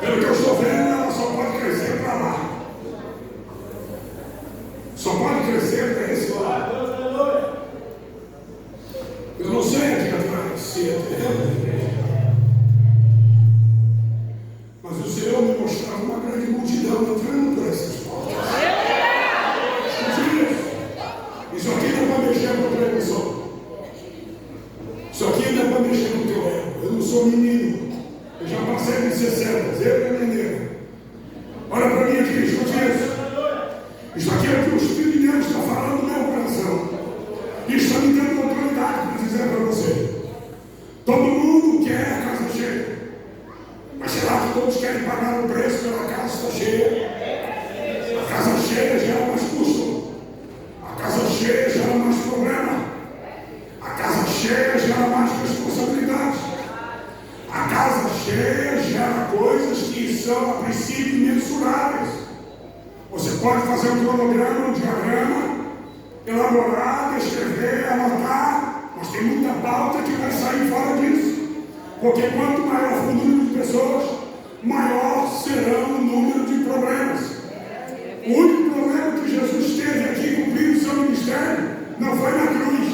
Pelo que eu estou vendo, ela só pode crescer para lá. Só pode crescer para esse lado. Eu não sei aqui atrás se é terreno da igreja. Mas o Senhor me mostrava uma grande multidão entrando por essas portas. Escute isso. Isso aqui não vai mexer com a pregação. Isso aqui ainda vai mexer com o teu ego. Eu não sou menino. Eu já passei de 60. Eu e a menina. Olha para mim aqui, escute isso. Isso aqui é o que o Espírito de Deus está falando no meu coração. E está me dando autoridade para dizer para você. Todo mundo quer a casa cheia. Mas será que todos querem pagar o preço pela casa está cheia? A casa cheia gera mais custo. A casa cheia gera mais problema. A casa cheia gera mais responsabilidade. A casa cheia gera coisas que são a princípio mensuráveis. Você pode fazer um cronograma, um diagrama, elaborar, escrever, anotar, mas tem muita pauta que vai sair fora disso. Porque quanto maior for o número de pessoas, maior será o número de problemas. O único problema que Jesus teve aqui cumprindo seu ministério não foi na cruz,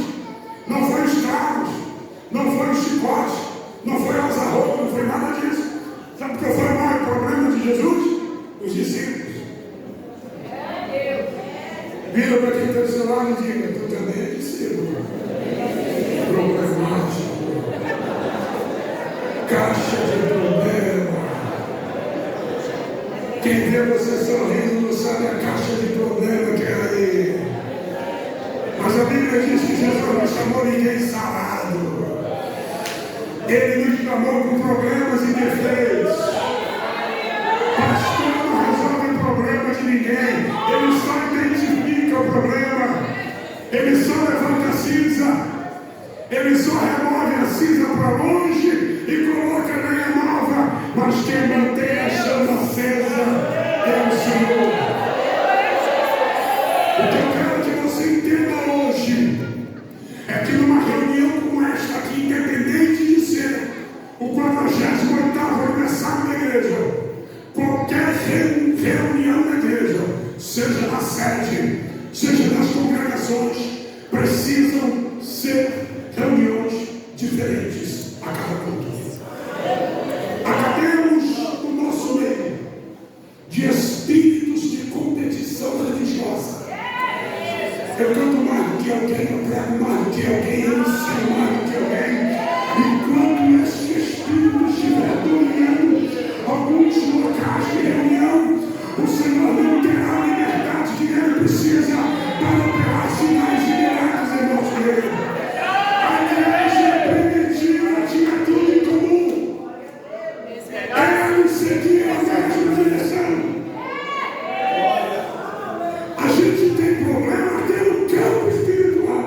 não foi os carros, não foi o chicote, não foi as arroba, não foi nada disso. Sabe qual foi o maior problema de Jesus? Os discípulos. Vira para quem está do seu lado e diga: tu também é discípulo. Problemático. Caixa de problema. Quem vê você sorrindo não sabe a caixa de problema que é aí. Mas a Bíblia diz que Jesus não chamou ninguém sarado. Ele nos chamou com problemas e defeitos. Pastor não resolve problema de ninguém. Ele só identifica o problema. Ele só levanta a cinza. Ele só remove a cinza para longe e coloca lenha nova. Mas quem mantém a chama acesa é o Senhor. O que eu quero que você entenda hoje é que numa reunião como esta aqui, independente de ser o 48º aniversário da igreja, qualquer reunião da igreja, seja na sede, seja nas congregações, precisam ser reuniões diferentes a cada culto. Acabemos no nosso meio de espíritos de competição religiosa. Eu canto mais do que alguém, eu prego mais do que alguém, eu ensino mais do que alguém. Enquanto esse espírito estiver dominando alguns locais de reunião, o Senhor não terá a liberdade que ele precisa para operar sinais e milagres em nosso meio. A igreja primitiva tinha tudo em comum. Ela seguia a mesma direção. A gente tem problema até no campo espiritual.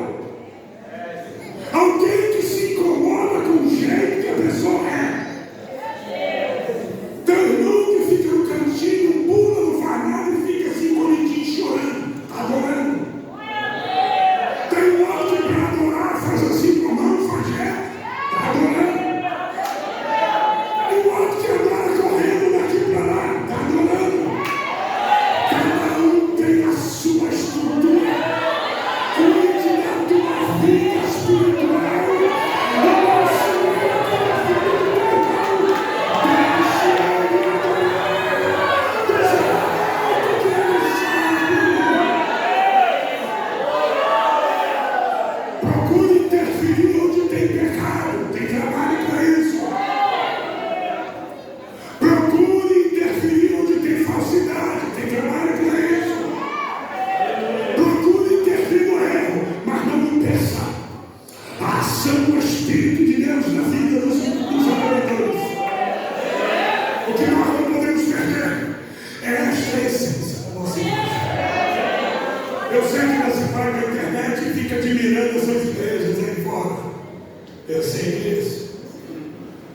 Eu sei disso.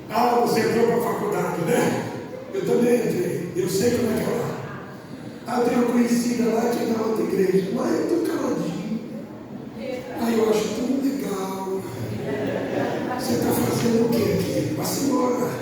Ah, você entrou para a faculdade, né? Eu também entrei. Eu sei como é que é lá. Ah, eu tenho uma conhecida lá que é na outra igreja. Mas eu estou caladinho. Ah, eu acho tão legal. Você está fazendo o quê aqui? Vá-se embora.